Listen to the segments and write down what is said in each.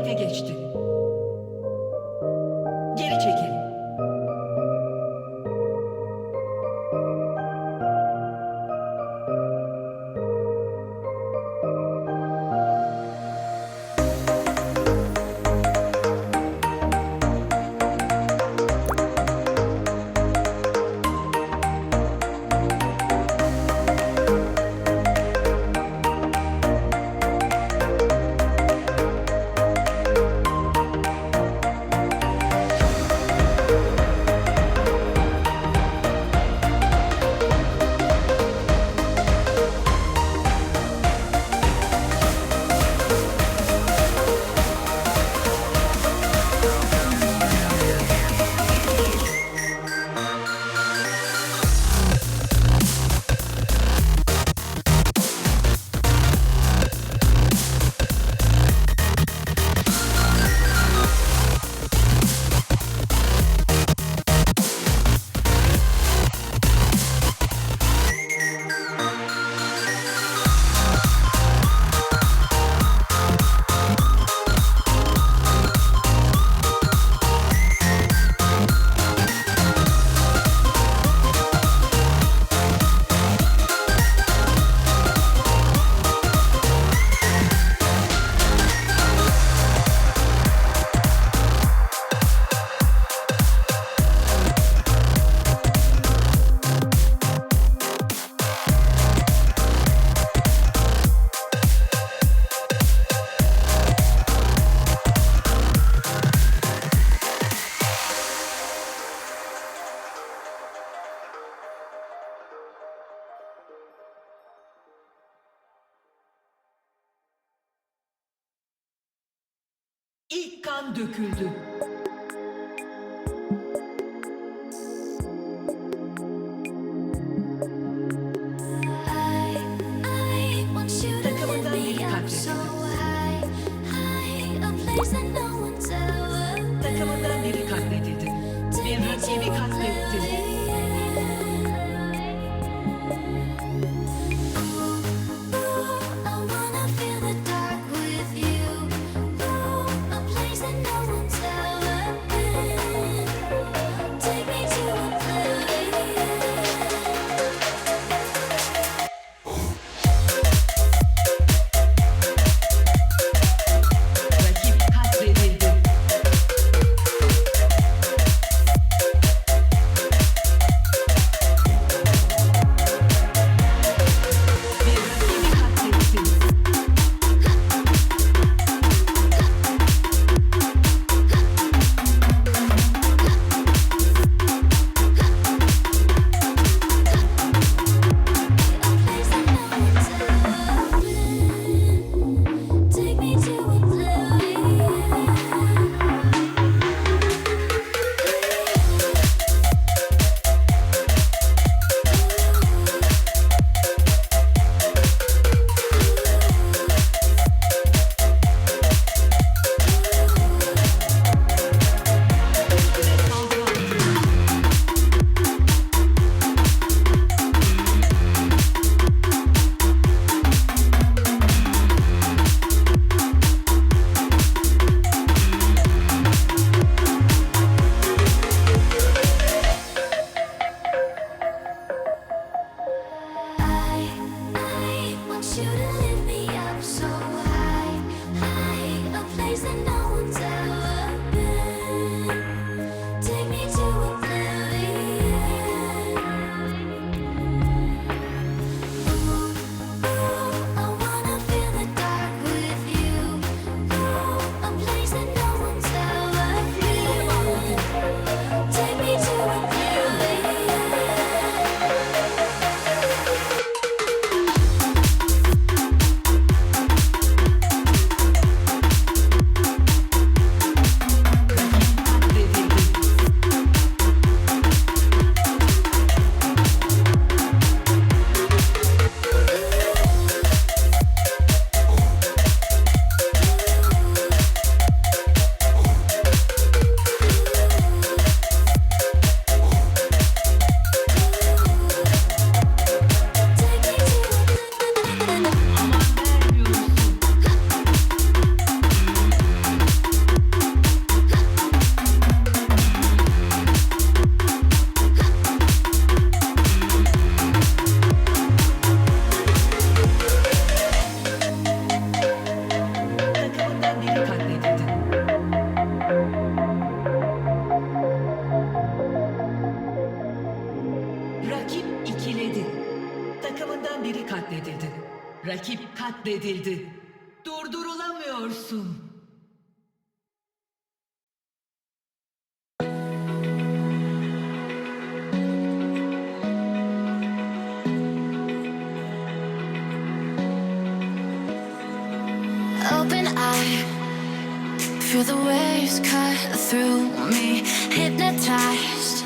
harekete geçti. Geri çekil. İlk kan döküldü. Takımından biri katledildi. Takımından biri katledildi. Bir rakibi katletti. Tell ikiledi. Takımından biri katledildi. Rakip katledildi. Durdurulamıyorsun. Open eye, feel the waves cut through me. Hypnotized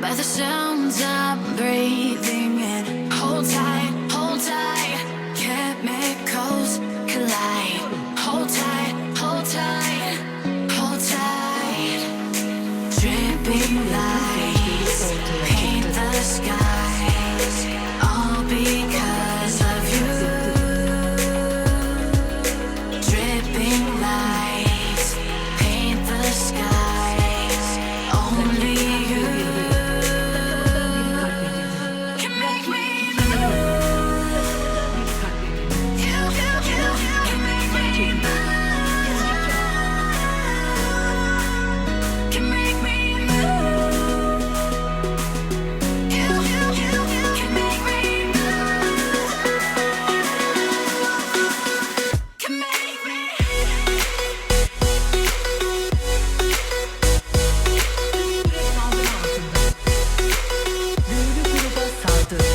by the sounds I'm breathing in. Hold tight, chemicals collide. Hold tight, hold tight, hold tight. Dripping lights paint the skies, all because of you. Dripping lights paint the skies, only you can make me move. You can make me move. Can make me move. You can make me move. Can make me. Büyülü gruba saldır.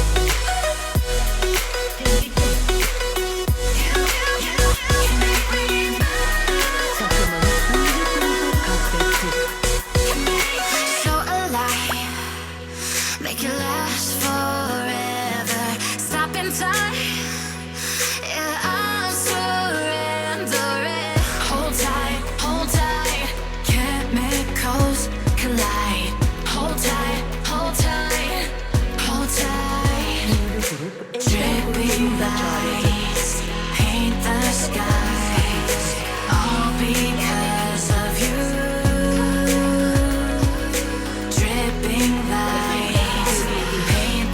Tehlike. Takımın büyülü grubu katletti. So alive, make it last forever. Stop in time, yeah, I'm surrendering. Hold tight, chemicals collide. Hold tight, hold tight, hold tight. Büyülü grup Dripping lights paint the skies, all because of you. Dripping lights paint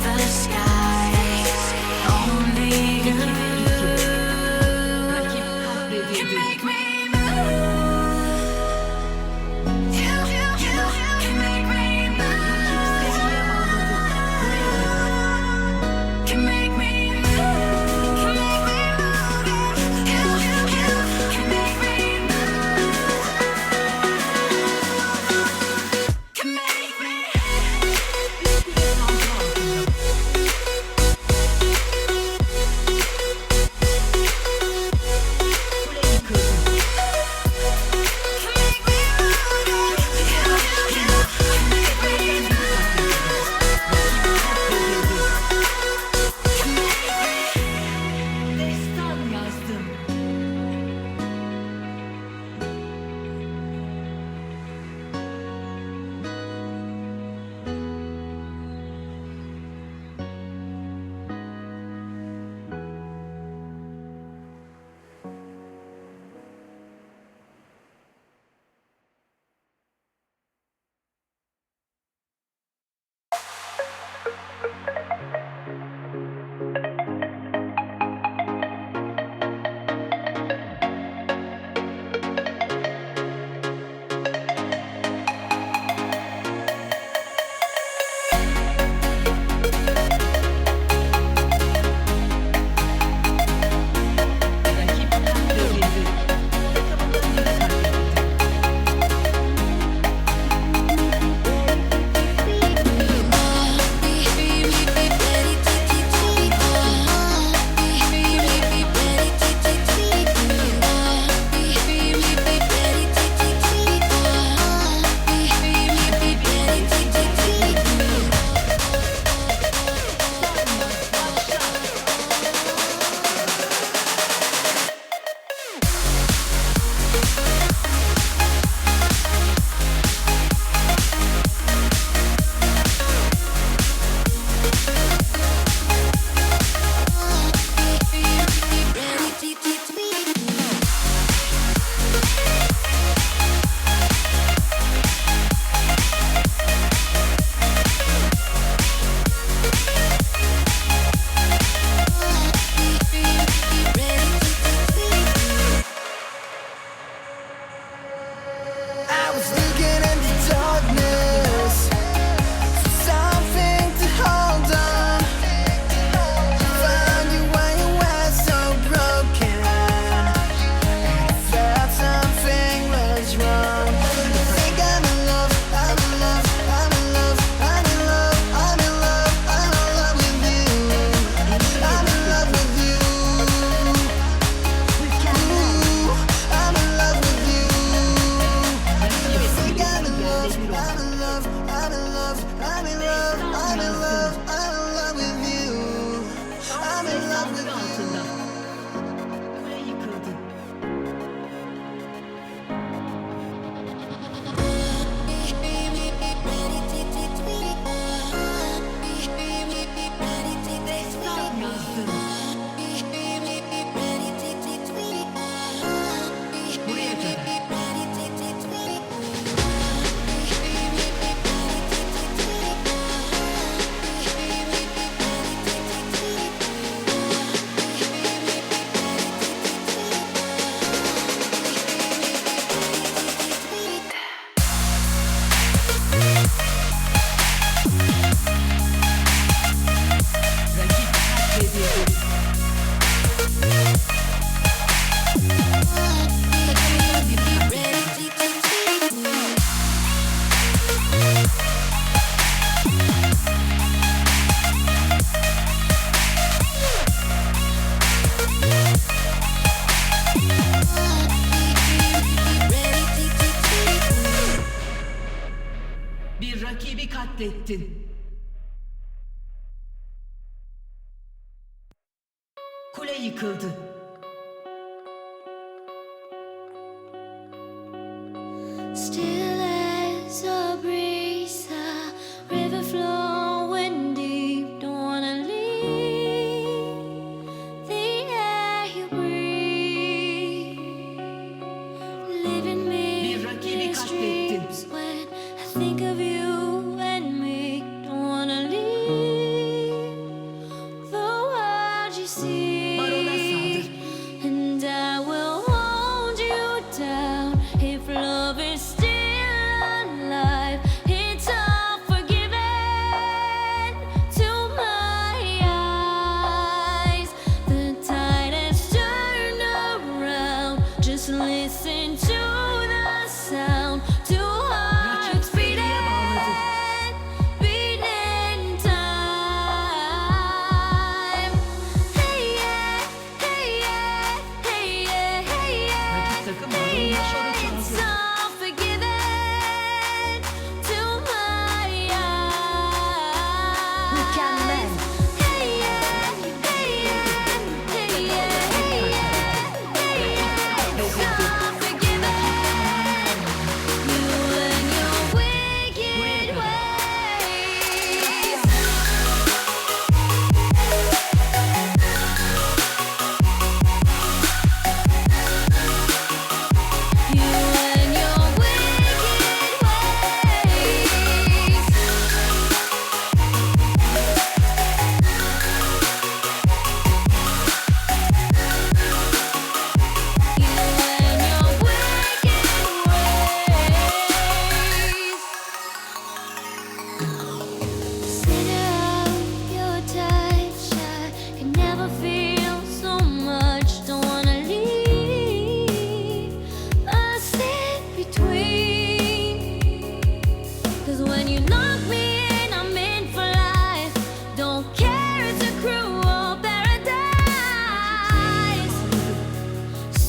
katlettin. Kule yıkıldı. Still as a breeze, a river flowing deep. Don't wanna leave the air you breathe. Living me Bir rakibi katlettin. dreams when I think of you and me. Don't wanna leave the world you see. Barona saldır. And I will hold you down if love is still alive. It's all forgiven to my eyes. The tide has turned around. Just listen to the sound. Two hearts seriye bağladı. beating time. Hey yeah, hey yeah, hey yeah, hey yeah. Rakip takım Baron'la şoru It's çaldı. all forgiven to my eyes. Mükemmel. Hey yeah, hey yeah, hey yeah, hey yeah, hey yeah. It's all forgiven. You and your wicked ways. You and your wicked ways. You and your wicked ways. Center of your touch, I can never feel so much. Don't wanna leave a step between. 'Cause when you lock me in, I'm in for life. Don't care, it's a cruel paradise.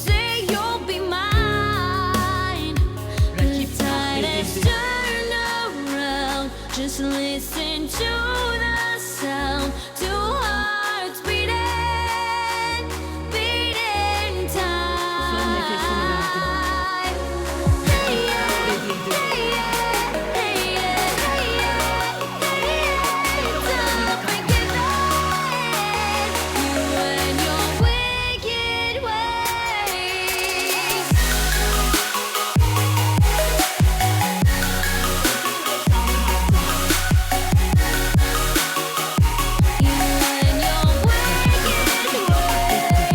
Say you'll be mine. The Rakip tide has katledildi. turned around. Just listen to the sound. Two hearts beating, beating time. Son nefesini verdim. Hey yeah, Katledildi. hey yeah, hey yeah, hey yeah, hey yeah. It's all forgiven. You and your wicked ways. You and your wicked ways.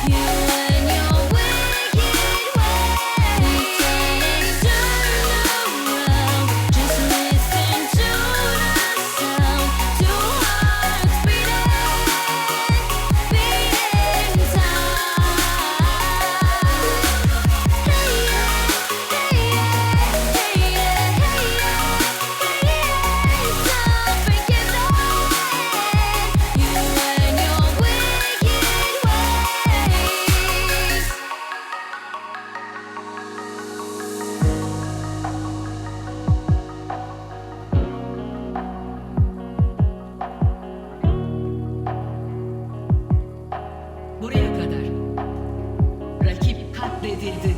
You and your wicked ways. Turn around. Just listen to the sound. Two hearts beating, beating time. Hey yeah, hey yeah, hey yeah, hey yeah, hey yeah. It's all forgiven. You and your wicked ways. Buraya kadar. Rakip katledildi.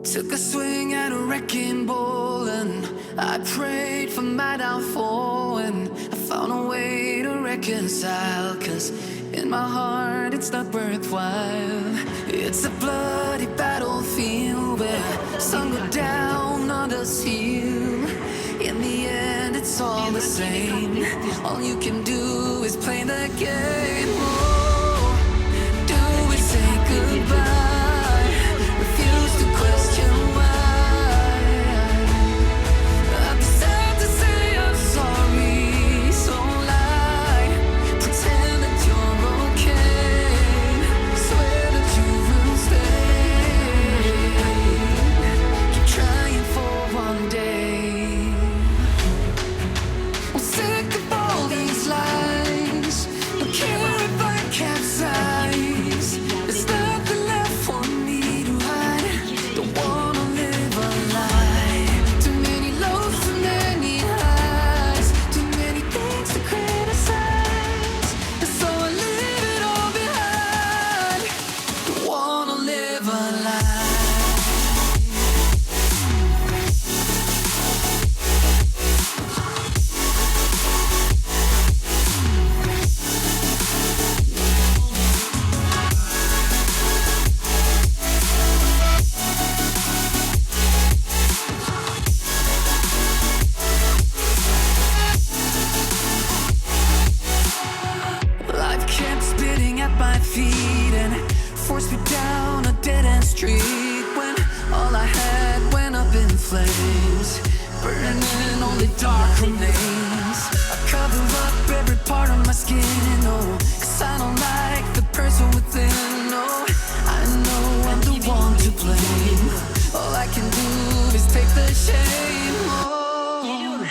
Took a swing at a wrecking ball and I prayed for my downfall and I found a way to reconcile, 'cause in my heart it's not worthwhile. It's a bloody battlefield where some go down, others heal. In the end it's all the same. All you can do is play the game. Oh, do we say goodbye? Refuse to question why. I'm sad to say I'm sorry, so my feet and forced me down a dead-end street when all I had went up in flames, burning only dark remains. I cover up every part of my skin, oh, 'cause I don't like the person within, oh. I know I'm the one to blame. All I can do is take the shame. All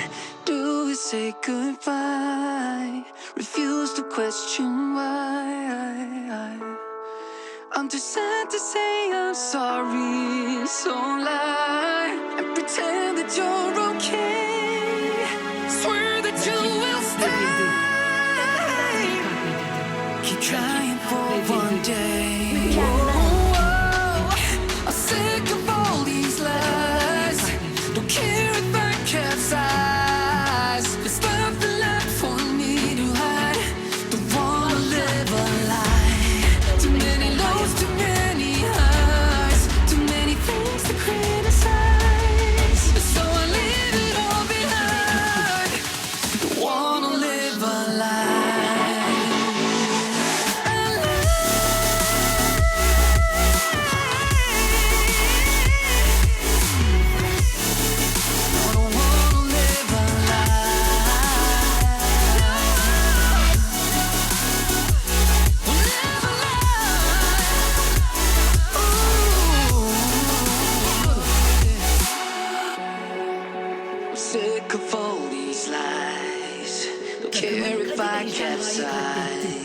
do is say goodbye, refuse to question why. I'm too sad to say I'm sorry, so lie and pretend that you're okay. Swear that you will stay. Keep trying for one day. I'm sick of all these lies. Don't care if I capsize. There's nothing left for me to hide. Don't wanna live a lie. Too many lows, too many highs, too many things to criticize. So I leave it all behind. Don't wanna live a lie. Sick of all these lies. Don't care if I capsize.